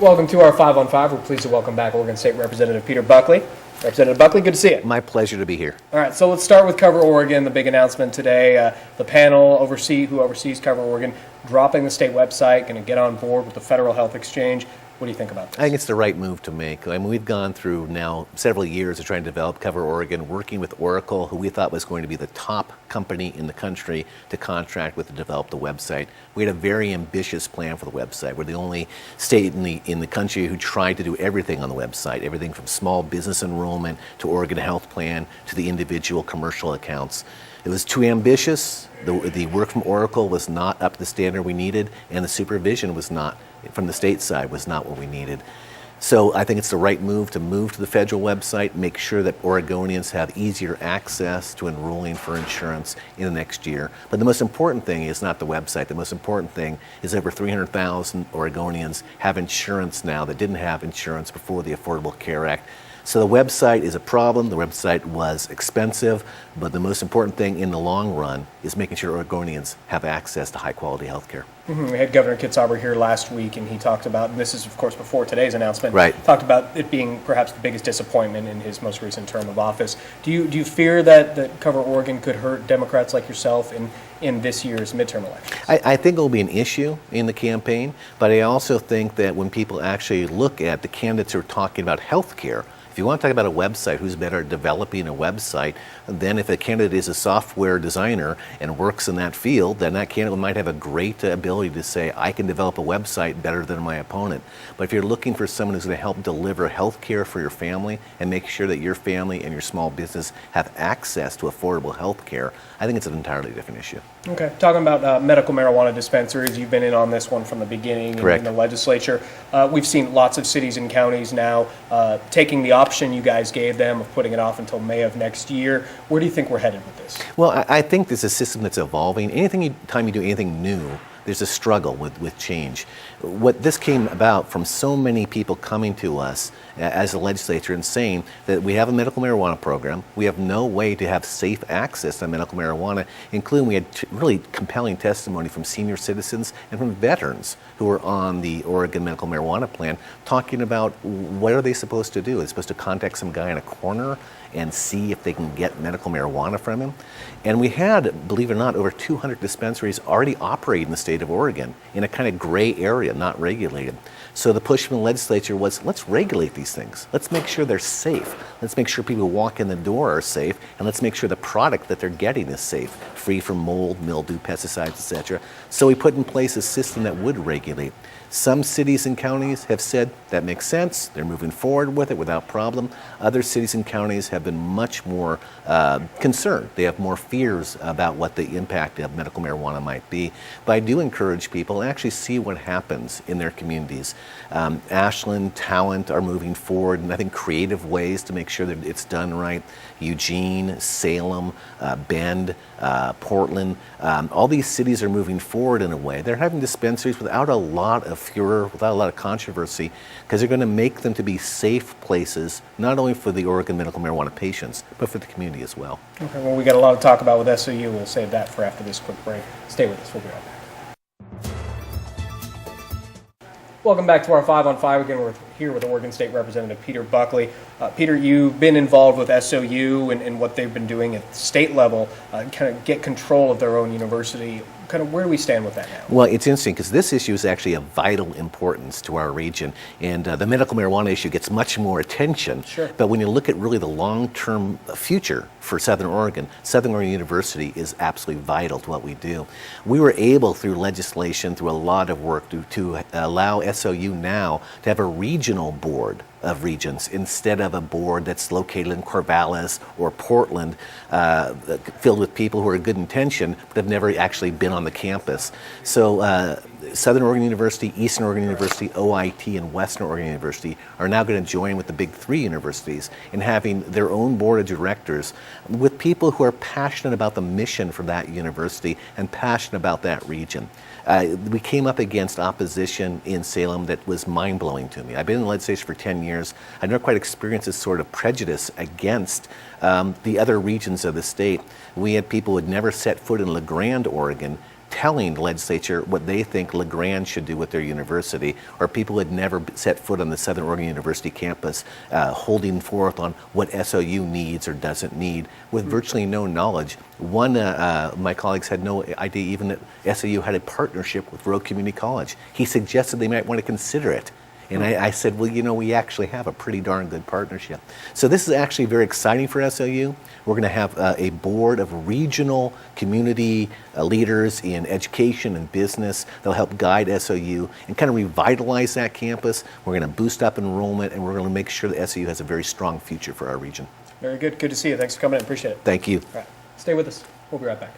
Welcome to our 5 on 5. We're pleased to welcome back Oregon State Representative Peter Buckley. Representative Buckley, good to see you. My pleasure to be here. All right, so let's start with Cover Oregon, the big announcement today. The panel who oversees Cover Oregon, dropping the state website, going to get on board with the federal health exchange. What do you think about this? I think it's the right move to make. I mean, we've gone through now several years of trying to develop Cover Oregon, working with Oracle, who we thought was going to be the top company in the country to contract with to develop the website. We had a very ambitious plan for the website. We're the only state in the country who tried to do everything on the website, everything from small business enrollment to Oregon Health Plan to the individual commercial accounts. It was too ambitious. The work from Oracle was not up to the standard we needed, and the supervision was not, from the state side, was not what we needed. So I think it's the right move to the federal website, make sure that Oregonians have easier access to enrolling for insurance in the next year. But the most important thing is not the website. The most important thing is over 300,000 Oregonians have insurance now that didn't have insurance before the Affordable Care Act. So the website is a problem. The website was expensive, but the most important thing in the long run is making sure Oregonians have access to high-quality health care. We had Governor Kitzhaber here last week, and he talked about, and this is, of course, before today's announcement, right, talked about it being perhaps the biggest disappointment in his most recent term of office. Do you fear that Cover Oregon could hurt Democrats like yourself in this year's midterm elections? I think it will be an issue in the campaign, but I also think that when people actually look at the candidates who are talking about health care, if you want to talk about a website, who's better at developing a website, then if a candidate is a software designer and works in that field, then that candidate might have a great ability to say, I can develop a website better than my opponent. But if you're looking for someone who's going to help deliver health care for your family and make sure that your family and your small business have access to affordable health care, I think it's an entirely different issue. Okay. Talking about medical marijuana dispensaries, you've been in on this one from the beginning in the legislature. We've seen lots of cities and counties now taking the option you guys gave them of putting it off until May of next year. Where do you think we're headed with this? Well, I think this is a system that's evolving. Anytime you do anything new, there's a struggle with change. What this came about from so many people coming to us as a legislature and saying that we have a medical marijuana program, we have no way to have safe access to medical marijuana, including we had really compelling testimony from senior citizens and from veterans who are on the Oregon medical marijuana plan talking about what are they supposed to do? Are they supposed to contact some guy in a corner and see if they can get medical marijuana from him? And we had, believe it or not, over 200 dispensaries already operate in the state of Oregon in a kind of gray area, not regulated. So the push from the legislature was, let's regulate these things. Let's make sure they're safe. Let's make sure people who walk in the door are safe, and let's make sure the product that they're getting is safe, free from mold, mildew, pesticides, etc. So we put in place a system that would regulate. Some cities and counties have said that makes sense. They're moving forward with it without problem. Other cities and counties have been much more concerned. They have more fears about what the impact of medical marijuana might be. But I do encourage people to actually see what happens in their communities. Ashland, Talent are moving forward, and I think creative ways to make sure that it's done right. Eugene, Salem, Bend, Portland, all these cities are moving forward in a way. They're having dispensaries without a lot of furor, without a lot of controversy, because they're going to make them to be safe places, not only for the Oregon medical marijuana patients, but for the community as well. Okay, well, we got a lot to talk about with SOU. We'll save that for after this quick break. Stay with us. We'll be right back. Welcome back to our 5 on 5. Again, we're here with Oregon State Representative Peter Buckley. Peter, you've been involved with SOU and what they've been doing at the state level, kind of get control of their own university. Kind of where do we stand with that now? Well, it's interesting because this issue is actually of vital importance to our region, and the medical marijuana issue gets much more attention. Sure. But when you look at really the long-term future for Southern Oregon University is absolutely vital to what we do. We were able, through legislation, through a lot of work, to allow SOU now to have a regional board of regents instead of a board that's located in Corvallis or Portland, filled with people who are good intention but have never actually been on the campus. So Southern Oregon University, Eastern Oregon University, OIT, and Western Oregon University are now going to join with the big three universities in having their own board of directors with people who are passionate about the mission for that university and passionate about that region. We came up against opposition in Salem that was mind-blowing to me. I've been in the legislature for 10 years. I've never quite experienced this sort of prejudice against the other regions of the state. We had people who had never set foot in La Grande, Oregon, telling the legislature what they think LeGrand should do with their university, or people who had never set foot on the Southern Oregon University campus, holding forth on what SOU needs or doesn't need with virtually no knowledge. One my colleagues had no idea even that SOU had a partnership with Rogue Community College. He suggested they might want to consider it. And I said, well, you know, we actually have a pretty darn good partnership. So this is actually very exciting for SOU. We're going to have a board of regional community leaders in education and business that'll help guide SOU and kind of revitalize that campus. We're going to boost up enrollment, and we're going to make sure that SOU has a very strong future for our region. Very good. Good to see you. Thanks for coming in. Appreciate it. Thank you. All right. Stay with us. We'll be right back.